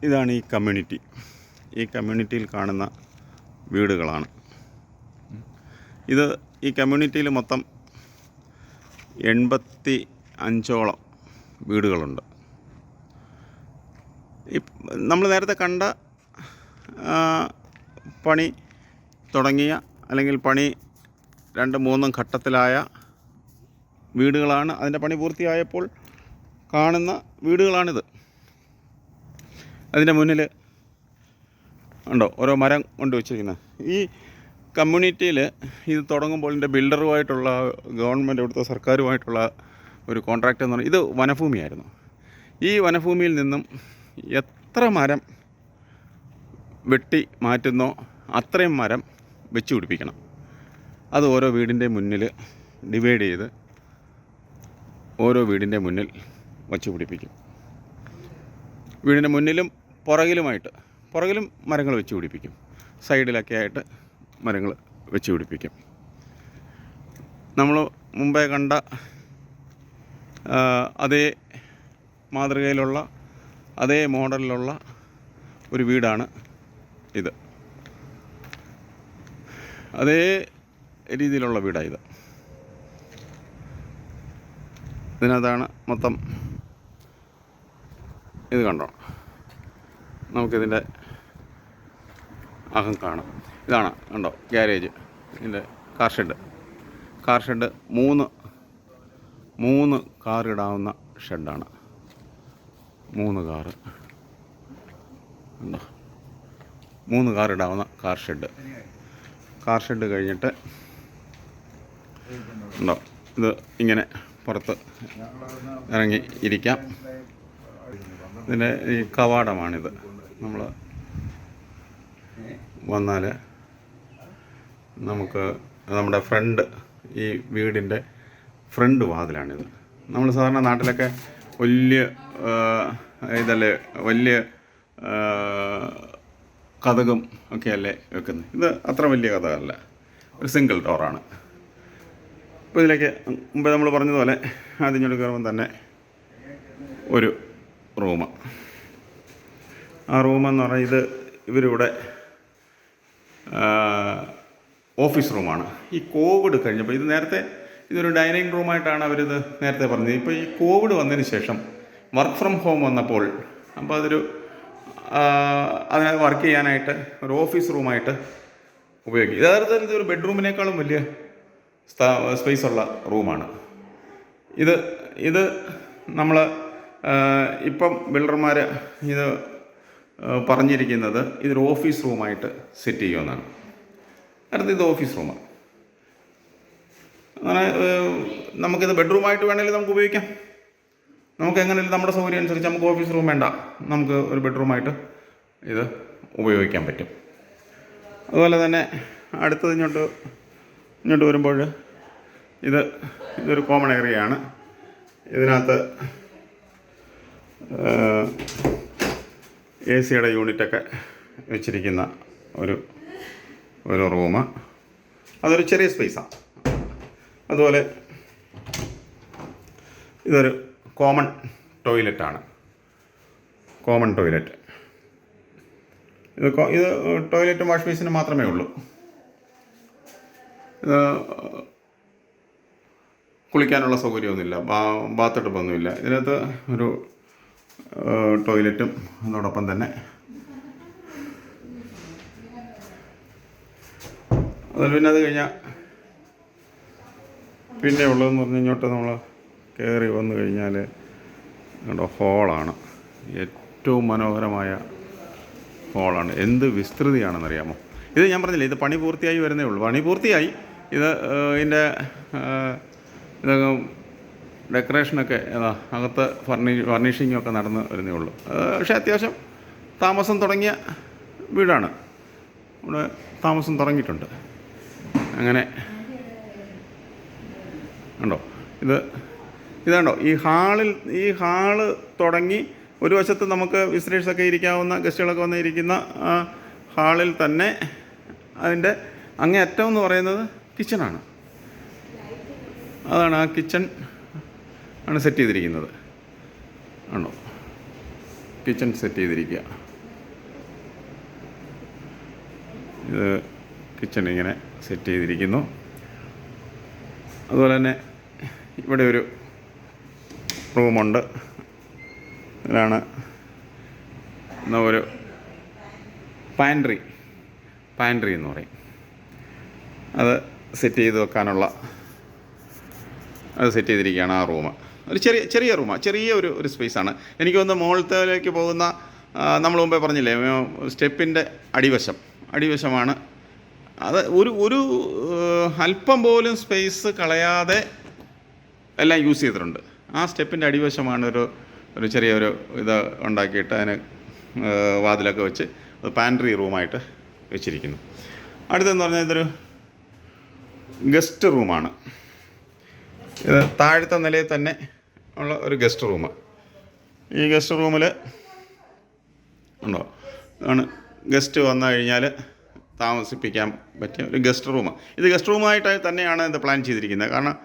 ഇതാണ് ഈ കമ്മ്യൂണിറ്റി. ഈ കമ്മ്യൂണിറ്റിയിൽ കാണുന്ന വീടുകളാണ് ഇത്. ഈ കമ്മ്യൂണിറ്റിയിൽ മൊത്തം 85ഓളം വീടുകളുണ്ട്. നമ്മൾ നേരത്തെ കണ്ട പണി തുടങ്ങിയ അല്ലെങ്കിൽ പണി 2-3 ഘട്ടത്തിലായ വീടുകളാണ്. അതിൻ്റെ പണി പൂർത്തിയായപ്പോൾ കാണുന്ന വീടുകളാണിത്. അതിൻ്റെ മുന്നിൽ ഉണ്ടോ ഓരോ മരം കൊണ്ട് വെച്ചിരിക്കുന്നത്. ഈ കമ്മ്യൂണിറ്റിയിൽ ഇത് തുടങ്ങുമ്പോൾ ഇതിൻ്റെ ബിൽഡറുമായിട്ടുള്ള ഗവൺമെൻറ്, ഇവിടുത്തെ സർക്കാരുമായിട്ടുള്ള ഒരു കോൺട്രാക്റ്റ് എന്ന് പറഞ്ഞാൽ ഇത് വനഭൂമിയായിരുന്നു. ഈ വനഭൂമിയിൽ നിന്നും എത്ര മരം വെട്ടി മാറ്റുന്നോ അത്രയും മരം വെച്ച് പിടിപ്പിക്കണം. അത് ഓരോ വീടിൻ്റെ മുന്നിൽ ഡിവൈഡ് ചെയ്ത് ഓരോ വീടിൻ്റെ മുന്നിൽ വച്ച് പിടിപ്പിക്കും. വീടിൻ്റെ മുന്നിലും പുറകിലും മരങ്ങൾ വെച്ച് പിടിപ്പിക്കും. സൈഡിലൊക്കെ ആയിട്ട് മരങ്ങൾ വെച്ച് പിടിപ്പിക്കും. നമ്മൾ മുമ്പേ കണ്ട അതേ മാതൃകയിലുള്ള അതേ മോഡലിലുള്ള ഒരു വീടാണ് ഇത്. അതേ രീതിയിലുള്ള വീടാണ് ഇത്. ഇതിനകത്താണ് മൊത്തം. ഇത് കണ്ടോ, നമുക്കിതിൻ്റെ അകം കാണാം. ഇതാണ് കണ്ടോ ഗ്യാരേജ്, ഇതിൻ്റെ കാർ ഷെഡ് 3 കാർ ഇടാവുന്ന ഷെഡാണ്. 3 കാറ് ഉണ്ടോ, 3 കാർ ഇടാവുന്ന കാർ ഷെഡ് കഴിഞ്ഞിട്ട് ഉണ്ടോ, ഇത് ഇങ്ങനെ പുറത്ത് ഇറങ്ങി ഇരിക്കാം. ഇതിൻ്റെ ഈ കവാടമാണിത്. നമ്മൾ വന്നാൽ നമുക്ക് നമ്മുടെ ഈ വീടിൻ്റെ ഫ്രണ്ട് വാതിലാണിത്. നമ്മൾ സാധാരണ നാട്ടിലൊക്കെ വലിയ കതകും ഒക്കെ അല്ലേ വെക്കുന്നത്. ഇത് അത്ര വലിയ കതകല്ല, ഒരു സിംഗിൾ ഡോറാണ്. അപ്പോൾ ഇതിലേക്ക് മുമ്പ് നമ്മൾ പറഞ്ഞതുപോലെ ആദ്യം കയറുമ്പം തന്നെ ഒരു റൂം. ആ റൂമെന്ന് പറഞ്ഞാൽ ഇത് ഇവരിവിടെ ഓഫീസ് റൂമാണ്. ഈ കോവിഡ് കഴിഞ്ഞപ്പോൾ ഇതൊരു ഡൈനിങ് റൂമായിട്ടാണ് അവരിത് നേരത്തെ പറഞ്ഞത്. ഇപ്പോൾ ഈ കോവിഡ് വന്നതിന് ശേഷം വർക്ക് ഫ്രം ഹോം വന്നപ്പോൾ അപ്പോൾ അതിനകത്ത് വർക്ക് ചെയ്യാനായിട്ട് ഒരു ഓഫീസ് റൂമായിട്ട് ഉപയോഗിക്കും. യഥാർത്ഥത്തിൽ ഇതൊരു ബെഡ്റൂമിനേക്കാളും വലിയ സ്പേസുള്ള റൂമാണ് ഇത്. നമ്മൾ ഇപ്പം ബിൽഡർമാർ ഇത് പറഞ്ഞിരിക്കുന്നത് ഇതൊരു ഓഫീസ് റൂമായിട്ട് സെറ്റ് ചെയ്യുമെന്നാണ്. അടുത്ത് ഇത് ഓഫീസ് റൂമാണ്. അങ്ങനെ നമുക്കിത് ബെഡ്റൂമായിട്ട് വേണമെങ്കിൽ നമുക്ക് ഉപയോഗിക്കാം. നമുക്ക് എങ്ങനെയും നമ്മുടെ സൗകര്യം അനുസരിച്ച് നമുക്ക് ഓഫീസ് റൂം വേണ്ട, നമുക്ക് ഒരു ബെഡ്റൂമായിട്ട് ഇത് ഉപയോഗിക്കാൻ പറ്റും. അതുപോലെ തന്നെ അടുത്തത് ഇങ്ങോട്ട് വരുമ്പോൾ ഇതൊരു കോമൺ ഏരിയയാണ്. ഇതിനകത്ത് AC-യുടെ യൂണിറ്റൊക്കെ വെച്ചിരിക്കുന്ന ഒരു റൂം. അതൊരു ചെറിയ സ്പേസാണ്. അതുപോലെ ഇതൊരു കോമൺ ടോയ്ലറ്റാണ്. ഇത് ടോയ്ലറ്റും വാഷ് ബേസിനും മാത്രമേ ഉള്ളൂ. ഇത് കുളിക്കാനുള്ള സൗകര്യമൊന്നുമില്ല, ബാത്ത് ടബൊന്നുമില്ല. ഇതിനകത്ത് ഒരു ടോയ്ലറ്റും അതോടൊപ്പം തന്നെ അത് കഴിഞ്ഞാൽ പിന്നെ ഉള്ളതെന്ന് പറഞ്ഞ് ഇങ്ങോട്ട് നമ്മൾ കയറി വന്നു കഴിഞ്ഞാൽ നമ്മുടെ ഹോളാണ്. ഏറ്റവും മനോഹരമായ ഹോളാണ്. എന്ത് വിസ്തൃതിയാണെന്നറിയാമോ? ഇത് ഞാൻ പറഞ്ഞില്ലേ, ഇത് പണി പൂർത്തിയായി വരുന്നേ ഉള്ളൂ. പണി പൂർത്തിയായി. ഇതിൻ്റെ ഡെക്കറേഷനൊക്കെ അകത്ത് ഫർണിഷിങ്ങും ഒക്കെ നടന്ന് വരുന്നേ ഉള്ളൂ. പക്ഷേ അത്യാവശ്യം താമസം തുടങ്ങിയ വീടാണ്. ഇവിടെ താമസം തുടങ്ങിയിട്ടുണ്ട്. അങ്ങനെ ഉണ്ടോ, ഇതുണ്ടോ ഈ ഹാള് തുടങ്ങി ഒരു വശത്ത് നമുക്ക് വിസിറ്റേഴ്സൊക്കെ ഇരിക്കാവുന്ന, ഗസ്റ്റുകളൊക്കെ വന്ന് ഇരിക്കുന്ന ഹാളിൽ തന്നെ അതിൻ്റെ അങ്ങേയറ്റം എന്ന് പറയുന്നത് കിച്ചണാണ്. അതാണ് ആ കിച്ചൺ ആണ് സെറ്റ് ചെയ്തിരിക്കുന്നത്. ആണോ, കിച്ചൺ സെറ്റ് ചെയ്തിരിക്കുക. ഇത് കിച്ചൺ ഇങ്ങനെ സെറ്റ് ചെയ്തിരിക്കുന്നു. അതുപോലെ തന്നെ ഇവിടെ ഒരു റൂമുണ്ട്. ഇതിലാണ് ഒരു പാൻട്രി എന്ന് പറയും. അത് സെറ്റ് ചെയ്ത് വെക്കാനുള്ള അത് സെറ്റ് ചെയ്തിരിക്കുകയാണ് ആ റൂം. ഒരു ചെറിയ റൂമാണ്, ചെറിയ സ്പേസാണ്. എനിക്ക് തോന്നുന്നു മുകളിലേക്ക് പോകുന്ന നമ്മൾ മുമ്പേ പറഞ്ഞില്ലേ സ്റ്റെപ്പിൻ്റെ അടിവശമാണ് അത്. ഒരു അല്പം പോലും സ്പേസ് കളയാതെ എല്ലാം യൂസ് ചെയ്തിട്ടുണ്ട്. ആ സ്റ്റെപ്പിൻ്റെ അടിവശമാണ് ഒരു ചെറിയൊരു ഇത് ഉണ്ടാക്കിയിട്ട് അതിന് വാതിലൊക്കെ വെച്ച് അത് പാൻട്രി റൂമായിട്ട് വെച്ചിരിക്കുന്നു. അടുത്തെന്ന് പറഞ്ഞാൽ ഇതൊരു ഗസ്റ്റ് റൂമാണ്. ഇത് താഴത്തെ നിലയിൽ തന്നെ ഉള്ള ഒരു ഗസ്റ്റ് റൂം. ഈ ഗസ്റ്റ് റൂമിൽ ഉണ്ടോ ആണ് ഗസ്റ്റ് വന്നു കഴിഞ്ഞാൽ താമസിപ്പിക്കാൻ പറ്റിയ ഒരു ഗസ്റ്റ് റൂം. ഇത് ഗസ്റ്റ് റൂമായിട്ട് തന്നെയാണ് ഇത് പ്ലാൻ ചെയ്തിരിക്കുന്നത്. കാരണം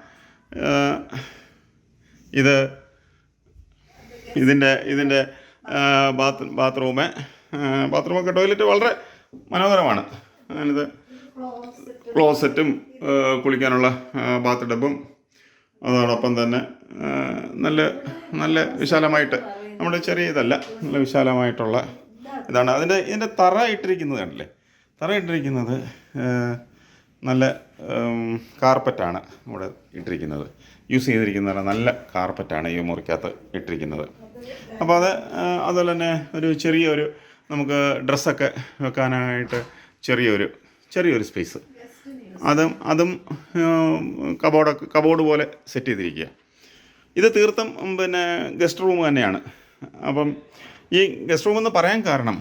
ഇതിൻ്റെ ബാത്റൂമൊക്കെ ടോയ്ലറ്റ് വളരെ മനോഹരമാണ്. ഞാനിത് ക്ലോസറ്റും കുളിക്കാനുള്ള ബാത്ത് ടബും അതോടൊപ്പം തന്നെ നല്ല വിശാലമായിട്ട്, നമ്മുടെ ചെറിയ ഇതല്ല, നല്ല വിശാലമായിട്ടുള്ള ഇതാണ്. ഇതിൻ്റെ തറ ഇട്ടിരിക്കുന്നത് കണ്ടില്ലേ? തറ ഇട്ടിരിക്കുന്നത് നല്ല കാർപ്പറ്റാണ് ഇവിടെ ഇട്ടിരിക്കുന്നത്. യൂസ് ചെയ്തിരിക്കുന്ന നല്ല കാർപ്പറ്റാണ് ഈ മുറിക്കകത്ത് ഇട്ടിരിക്കുന്നത്. അപ്പോൾ അതുപോലെ തന്നെ ചെറിയൊരു നമുക്ക് ഡ്രസ്സൊക്കെ വെക്കാനായിട്ട് ചെറിയൊരു സ്പേസ്, അതും കബോർഡ് പോലെ സെറ്റ് ചെയ്തിരിക്കുക. ഇത് തീർത്തും ഗസ്റ്റ് റൂം തന്നെയാണ്. അപ്പം ഈ ഗസ്റ്റ് റൂമെന്ന് പറയാൻ കാരണം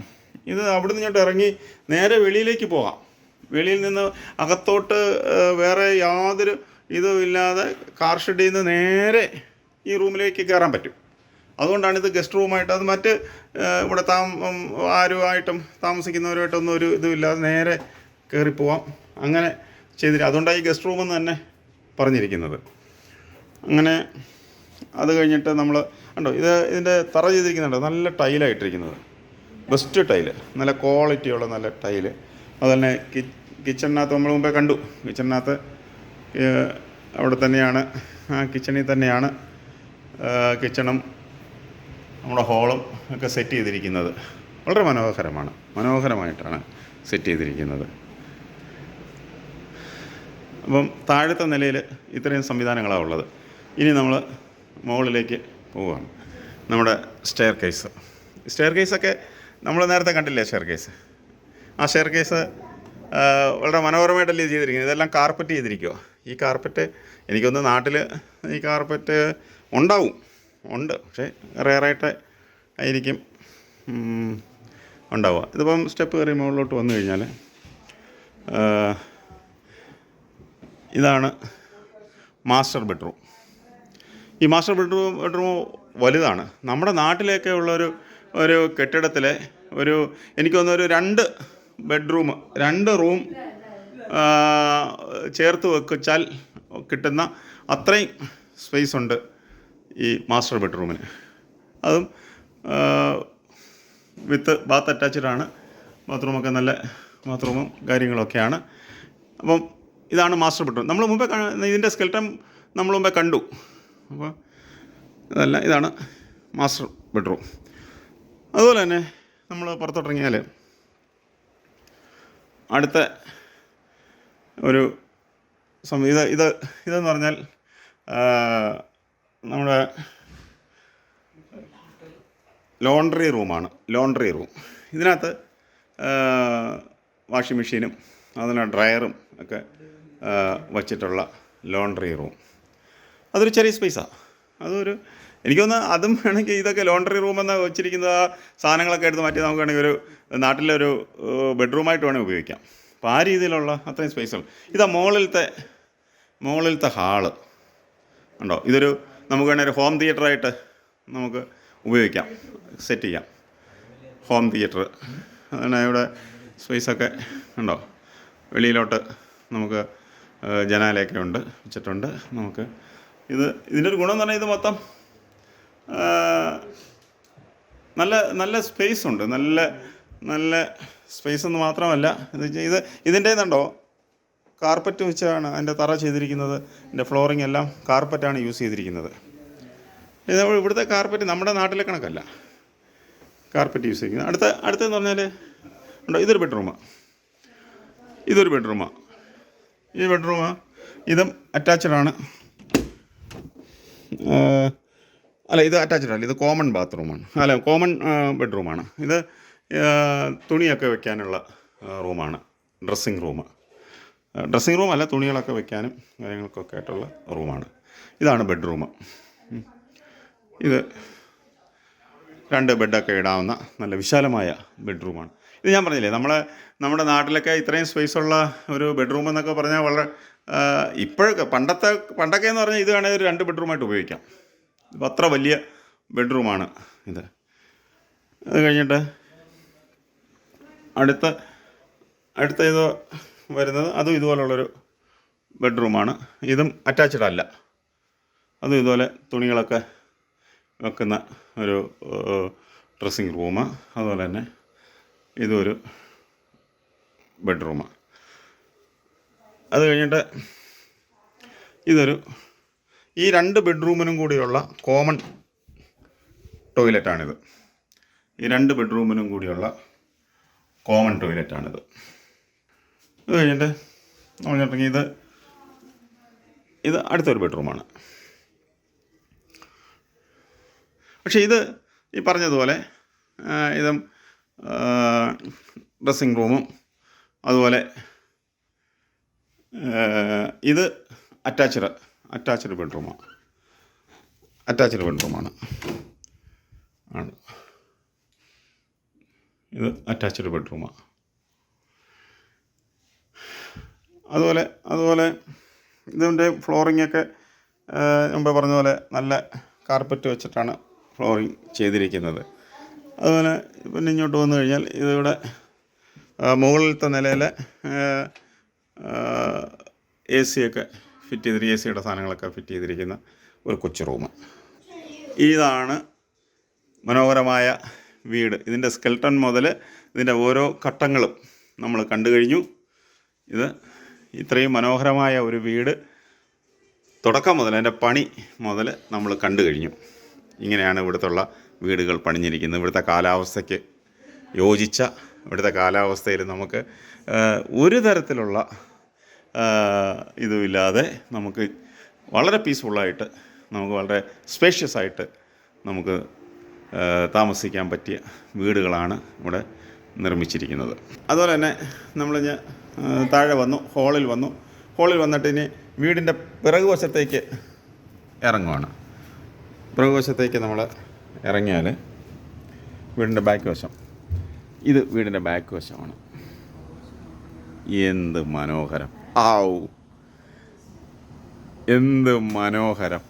ഇത് അവിടുന്ന് ഇങ്ങോട്ട് ഇറങ്ങി നേരെ വെളിയിലേക്ക് പോകാം. വെളിയിൽ നിന്ന് അകത്തോട്ട് വേറെ യാതൊരു ഇതും ഇല്ലാതെ കാർ ഷെഡിൽ നിന്ന് നേരെ ഈ റൂമിലേക്ക് കയറാൻ പറ്റും. അതുകൊണ്ടാണ് ഇത് ഗസ്റ്റ് റൂമായിട്ട്. അത് മറ്റ് ഇവിടെ ആരുമായിട്ടും താമസിക്കുന്നവരുമായിട്ടൊന്നും ഒരു ഇതുമില്ലാതെ നേരെ കയറിപ്പോവാം. അങ്ങനെ ചെയ്തിട്ട് അതുകൊണ്ടാണ് ഈ ഗസ്റ്റ് റൂമെന്ന് തന്നെ പറഞ്ഞിരിക്കുന്നത്. അങ്ങനെ അത് കഴിഞ്ഞിട്ട് നമ്മൾ കണ്ടോ ഇതിൻ്റെ തറ ചെയ്തിരിക്കുന്നുണ്ടോ? നല്ല ടൈലായിട്ടിരിക്കുന്നത്, ബെസ്റ്റ് ടൈല്, നല്ല ക്വാളിറ്റിയുള്ള നല്ല ടൈല്. അതുപോലെ കിച്ചണിനകത്ത് നമ്മൾ മുമ്പേ കണ്ടു. കിച്ചണിനകത്ത് അവിടെ തന്നെയാണ്, ആ കിച്ചണിൽ തന്നെയാണ് കിച്ചണും നമ്മുടെ ഹോളും ഒക്കെ സെറ്റ് ചെയ്തിരിക്കുന്നത്. വളരെ മനോഹരമായിട്ടാണ് സെറ്റ് ചെയ്തിരിക്കുന്നത്. അപ്പം താഴത്തെ നിലയിൽ ഇത്രയും സംവിധാനങ്ങളാണ് ഉള്ളത്. ഇനി നമ്മൾ മുകളിലേക്ക് പോവുകയാണ്. നമ്മുടെ സ്റ്റെയർ കേസൊക്കെ നമ്മൾ നേരത്തെ കണ്ടില്ലേ? ആ സ്റ്റെയർ കേസ് വളരെ മനോഹരമായിട്ടല്ലേ ചെയ്തിരിക്കുന്നത്. ഇതെല്ലാം കാർപ്പറ്റ് ചെയ്തിരിക്കുക. ഈ കാർപ്പറ്റ് എനിക്കൊന്ന് നാട്ടിൽ ഈ കാർപ്പറ്റ് ഉണ്ട്, പക്ഷേ റെയറായിട്ട് ആയിരിക്കും ഉണ്ടാവുക. ഇതിപ്പം സ്റ്റെപ്പ് കയറി മുകളിലോട്ട് വന്നു കഴിഞ്ഞാൽ ഇതാണ് മാസ്റ്റർ ബെഡ്റൂം. ഈ മാസ്റ്റർ ബെഡ്റൂം വലുതാണ്. നമ്മുടെ നാട്ടിലൊക്കെ ഉള്ളൊരു കെട്ടിടത്തിലെ എനിക്ക് തോന്നുന്നു 2 റൂം ചേർത്ത് വെച്ചാൽ കിട്ടുന്ന അത്രയും സ്പേസ് ഉണ്ട് ഈ മാസ്റ്റർ ബെഡ്റൂമിന്. അതും വിത്ത് ബാത്ത് അറ്റാച്ച്ഡാണ്. ബാത്റൂമൊക്കെ നല്ല ബാത്റൂമും കാര്യങ്ങളൊക്കെയാണ്. അപ്പം ഇതാണ് മാസ്റ്റർ ബെഡ്റൂം. നമ്മൾ മുമ്പേ ഇതിൻ്റെ സ്കെൽട്ടൻ നമ്മൾ മുമ്പേ കണ്ടു. അപ്പോൾ ഇതാണ് മാസ്റ്റർ ബെഡ്റൂം. അതുപോലെ തന്നെ നമ്മൾ പുറത്തോട്ടിറങ്ങിയാൽ അടുത്ത ഇതെന്ന് പറഞ്ഞാൽ നമ്മുടെ ലോണ്ട്രി റൂമാണ്. ഇതിനകത്ത് വാഷിംഗ് മെഷീനും അതുപോലെ ഡ്രയറും ഒക്കെ വച്ചിട്ടുള്ള ലോണ്ട്രി റൂം. അതൊരു ചെറിയ സ്പേസാണ്. എനിക്കൊന്ന് അതും വേണമെങ്കിൽ ഇതൊക്കെ ലോണ്ട്രി റൂമെന്ന് വെച്ചിരിക്കുന്ന സാധനങ്ങളൊക്കെ എടുത്ത് മാറ്റി നമുക്ക് വേണമെങ്കിൽ നാട്ടിലൊരു ബെഡ്റൂമായിട്ട് വേണമെങ്കിൽ ഉപയോഗിക്കാം. അപ്പോൾ ആ രീതിയിലുള്ള അത്രയും സ്പേസുകൾ. ഇതാ മുകളിലത്തെ ഹാള് ഉണ്ടോ? നമുക്ക് വേണമെങ്കിൽ ഒരു ഹോം തിയേറ്ററായിട്ട് നമുക്ക് ഉപയോഗിക്കാം, സെറ്റ് ചെയ്യാം. ഹോം തിയേറ്റർ അങ്ങനെ ഇവിടെ സ്പേസൊക്കെ ഉണ്ടോ? വെളിയിലോട്ട് നമുക്ക് ജനാലയൊക്കെ വെച്ചിട്ടുണ്ട്. നമുക്ക് ഇതിൻ്റെ ഒരു ഗുണം എന്ന് പറഞ്ഞാൽ ഇത് മൊത്തം നല്ല സ്പേസ് ഉണ്ട്. നല്ല സ്പേസ് എന്ന് മാത്രമല്ല ഇതിൻ്റെ കണ്ടോ കാർപ്പറ്റ് വെച്ചാണ് അതിൻ്റെ തറ ചെയ്തിരിക്കുന്നത്. ഇതിൻ്റെ ഫ്ലോറിംഗ് എല്ലാം കാർപ്പറ്റാണ് യൂസ് ചെയ്തിരിക്കുന്നത്. ഇത് ഇവിടുത്തെ കാർപ്പറ്റ് നമ്മുടെ നാട്ടിലെ കണക്കല്ല കാർപ്പറ്റ് യൂസ് ചെയ്യുന്നത്. അടുത്തെന്ന് പറഞ്ഞാൽ ഉണ്ടോ ഇതൊരു ബെഡ്റൂമാണ്. ഈ ബെഡ്റൂമാണ്. ഇതും അറ്റാച്ച്ഡാണ്. അല്ല, ഇത് അറ്റാച്ച്ഡ് അല്ല, ഇത് കോമൺ ബാത്റൂമാണ്. അല്ല, കോമൺ ബെഡ്റൂമാണ്. ഇത് തുണിയൊക്കെ വെക്കാനുള്ള റൂമാണ്. ഡ്രസ്സിങ് റൂം അല്ല, തുണികളൊക്കെ വെക്കാനും കാര്യങ്ങൾക്കൊക്കെ ആയിട്ടുള്ള റൂമാണ്. ഇതാണ് ബെഡ്റൂം. ഇത് 2 ബെഡൊക്കെ ഇടാവുന്ന നല്ല വിശാലമായ ബെഡ്റൂമാണ്. ഇത് ഞാൻ പറഞ്ഞില്ലേ, നമ്മുടെ നാട്ടിലൊക്കെ ഇത്രയും സ്പേസുള്ള ഒരു ബെഡ്റൂം എന്നൊക്കെ പറഞ്ഞാൽ വളരെ പണ്ടൊക്കെ എന്ന് പറഞ്ഞാൽ ഇത് വേണമെങ്കിൽ ഒരു 2 ബെഡ്റൂമായിട്ട് ഉപയോഗിക്കാം. ഇപ്പം അത്ര വലിയ ബെഡ്റൂമാണ് ഇത്. അത് കഴിഞ്ഞിട്ട് അടുത്ത ഇത് വരുന്നത് അതും ഇതുപോലുള്ളൊരു ബെഡ്റൂമാണ്. ഇതും അറ്റാച്ച്ഡ് അല്ല. അതും ഇതുപോലെ തുണികളൊക്കെ വെക്കുന്ന ഒരു ഡ്രസ്സിങ് റൂം. അതുപോലെ തന്നെ ഇതൊരു ബെഡ്റൂമാണ്. അത് കഴിഞ്ഞിട്ട് ഈ 2 ബെഡ്റൂമിനും കൂടിയുള്ള കോമൺ ടോയ്ലറ്റാണിത്. ഈ 2 ബെഡ്റൂമിനും കൂടിയുള്ള കോമൺ ടോയ്ലറ്റാണിത്. അത് കഴിഞ്ഞിട്ട് പറഞ്ഞിട്ടുണ്ടെങ്കിൽ ഇത് അടുത്തൊരു ബെഡ്റൂമാണ്. പക്ഷേ ഇത് ഈ പറഞ്ഞതുപോലെ ഇതും ഡ്രസ്സിങ് റൂമും അതുപോലെ ഇത് അറ്റാച്ച്ഡ് ബെഡ്റൂമാണ്. ഇത് അറ്റാച്ച്ഡ് ബെഡ്റൂമാണ്. അതുപോലെ ഇതിൻ്റെ ഫ്ലോറിങ്ങൊക്കെ മുമ്പ് പറഞ്ഞ പോലെ നല്ല കാർപ്പറ്റ് വെച്ചിട്ടാണ് ഫ്ലോറിങ് ചെയ്തിരിക്കുന്നത്. അതുപോലെ പിന്നെ ഇങ്ങോട്ട് വന്നു കഴിഞ്ഞാൽ ഇതിവിടെ മുകളിലത്തെ നിലയിൽ AC ഒക്കെ ഫിറ്റ് ചെയ്തിട്ട് AC യുടെ സാധനങ്ങളൊക്കെ ഫിറ്റ് ചെയ്തിരിക്കുന്ന ഒരു കൊച്ചു റൂം. ഇതാണ് മനോഹരമായ വീട്. ഇതിൻ്റെ സ്കെൽട്ടൺ മുതൽ ഇതിൻ്റെ ഓരോ ഘട്ടങ്ങളും നമ്മൾ കണ്ടു കഴിഞ്ഞു. ഇത്രയും മനോഹരമായ ഒരു വീട് തുടക്കം മുതൽ അതിൻ്റെ പണി മുതൽ നമ്മൾ കണ്ടു കഴിഞ്ഞു. ഇങ്ങനെയാണ് ഇവിടുത്തുള്ള വീടുകൾ പണിഞ്ഞിരിക്കുന്നത്. ഇവിടുത്തെ കാലാവസ്ഥയ്ക്ക് യോജിച്ച ഇവിടുത്തെ കാലാവസ്ഥയിൽ നമുക്ക് ഒരു തരത്തിലുള്ള ഇതുമില്ലാതെ നമുക്ക് വളരെ പീസ്ഫുള്ളായിട്ട് നമുക്ക് വളരെ സ്പേഷ്യസ് ആയിട്ട് നമുക്ക് താമസിക്കാൻ പറ്റിയ വീടുകളാണ് ഇവിടെ നിർമ്മിച്ചിരിക്കുന്നത്. അതുപോലെ തന്നെ നമ്മൾ താഴെ ഹോളിൽ വന്നിട്ട് ഇനി വീടിൻ്റെ പിറകുവശത്തേക്ക് ഇറങ്ങുവാണ്. പിറകുവശത്തേക്ക് നമ്മൾ ഇറങ്ങിയാൽ വീടിൻ്റെ ബാക്ക് വശം, ഇത് വീടിൻ്റെ ബാക്ക് വശമാണ്. എന്ത് മനോഹരം! എന്ത് മനോഹരം!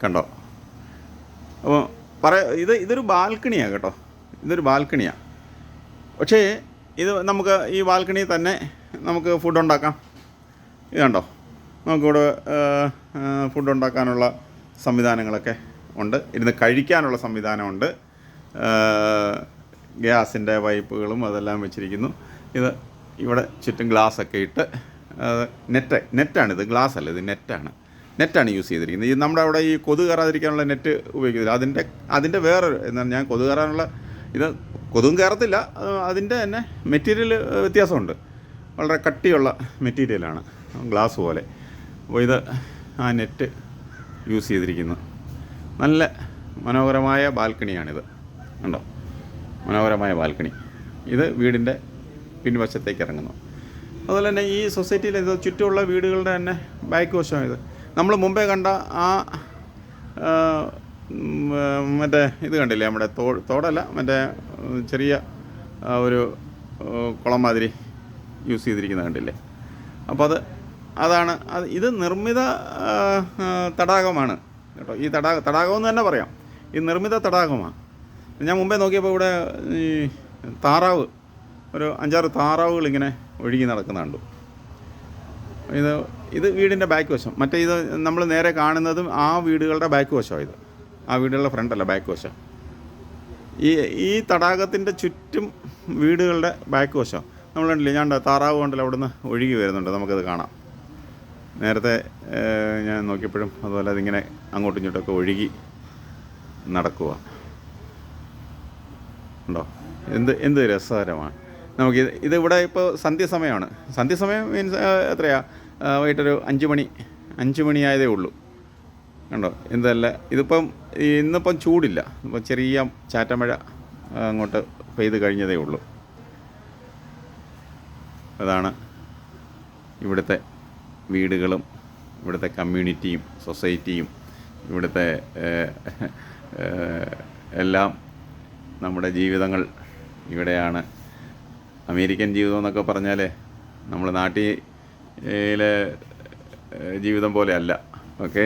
കണ്ടോ? അപ്പോൾ ഇതൊരു ബാൽക്കണിയാണ് കേട്ടോ. ഇതൊരു ബാൽക്കണിയാണ്. പക്ഷേ നമുക്ക് ഈ ബാൽക്കണിയിൽ തന്നെ നമുക്ക് ഫുഡ് ഉണ്ടാക്കാം. ഇത് കണ്ടോ, നമുക്കിവിടെ ഫുഡ് ഉണ്ടാക്കാനുള്ള സംവിധാനങ്ങളൊക്കെ ഉണ്ട്. ഇരുന്ന് കഴിക്കാനുള്ള സംവിധാനമുണ്ട്. ഗ്യാസിൻ്റെ പൈപ്പുകളും അതെല്ലാം വെച്ചിരിക്കുന്നു. ഇവിടെ ചുറ്റും ഗ്ലാസ്സൊക്കെ ഇട്ട് നെറ്റാണിത്, ഗ്ലാസ് അല്ല, ഇത് നെറ്റാണ് യൂസ് ചെയ്തിരിക്കുന്നത്. നമ്മുടെ അവിടെ ഈ കൊതു കയറാതിരിക്കാനുള്ള നെറ്റ് ഉപയോഗിക്കുന്നില്ല. അതിൻ്റെ വേറൊരു എന്നാൽ ഞാൻ കൊതു കയറാനുള്ള കൊതുകും കയറത്തില്ല, അതിൻ്റെ തന്നെ മെറ്റീരിയൽ വ്യത്യാസമുണ്ട്. വളരെ കട്ടിയുള്ള മെറ്റീരിയലാണ്, ഗ്ലാസ് പോലെ. അപ്പോൾ ആ നെറ്റ് യൂസ് ചെയ്തിരിക്കുന്നു. നല്ല മനോഹരമായ ബാൽക്കണിയാണിത്. കണ്ടോ, മനോഹരമായ ബാൽക്കണി. ഇത് വീടിൻ്റെ പിൻവശത്തേക്ക് ഇറങ്ങുന്നു. അതുപോലെ തന്നെ ഈ സൊസൈറ്റിയിൽ ചുറ്റുമുള്ള വീടുകളുടെ തന്നെ ബാക്ക് വശമാണ്. നമ്മൾ മുമ്പേ കണ്ട മറ്റേ ഇത് കണ്ടില്ലേ, നമ്മുടെ തോടല്ല, മറ്റേ ചെറിയ ഒരു കുളം മാതിരി യൂസ് ചെയ്തിരിക്കുന്നത് കണ്ടില്ലേ. അപ്പോൾ അതാണ് ഇത് നിർമ്മിത തടാകമാണ് കേട്ടോ. ഈ തടാകമെന്ന് തന്നെ പറയാം. ഈ നിർമ്മിത തടാകമാണ്. ഞാൻ മുമ്പേ നോക്കിയപ്പോൾ ഇവിടെ ഈ താറാവ്, ഒരു 5-6 താറാവുകൾ ഇങ്ങനെ ഒഴുകി നടക്കുന്ന കണ്ടു. ഇത് വീടിൻ്റെ ബാക്ക് വശം. മറ്റേ ഇത് നമ്മൾ നേരെ കാണുന്നതും ആ വീടുകളുടെ ബാക്ക് വശമാണ്. ആ വീടുകളുടെ ഫ്രണ്ടല്ല, ബാക്ക് വശം. ഈ ഈ തടാകത്തിൻ്റെ ചുറ്റും വീടുകളുടെ ബാക്ക് വശം നമ്മൾ കണ്ടില്ലേ, ഞാൻ താറാവ് കണ്ടില്ല അവിടുന്ന് ഒഴുകി വരുന്നുണ്ട്, നമുക്കത് കാണാം. നേരത്തെ ഞാൻ നോക്കിയപ്പോഴും അതുപോലെ അതിങ്ങനെ അങ്ങോട്ടും ഇങ്ങോട്ടൊക്കെ ഒഴുകി നടക്കുക ഉണ്ടോ. എന്ത് രസകരമാണ്. നമുക്ക് ഇതിവിടെ ഇപ്പോൾ സന്ധ്യസമയമാണ്. സന്ധ്യസമയം മീൻസ് എത്രയാണ്, വൈകിട്ടൊരു 5 മണിയായതേ ഉള്ളൂ കണ്ടോ. എന്തല്ല ഇതിപ്പം ഇന്നിപ്പം ചൂടില്ല, ഇപ്പം ചെറിയ ചാറ്റമഴ അങ്ങോട്ട് പെയ്ത് കഴിഞ്ഞതേ ഉള്ളൂ. അതാണ് ഇവിടുത്തെ വീടുകളും ഇവിടുത്തെ കമ്മ്യൂണിറ്റിയും സൊസൈറ്റിയും ഇവിടുത്തെ എല്ലാം. നമ്മുടെ ജീവിതങ്ങൾ ഇവിടെയാണ്. അമേരിക്കൻ ജീവിതം എന്നൊക്കെ പറഞ്ഞാൽ നമ്മൾ നാട്ടിലെ ജീവിതം പോലെ അല്ല. ഓക്കെ.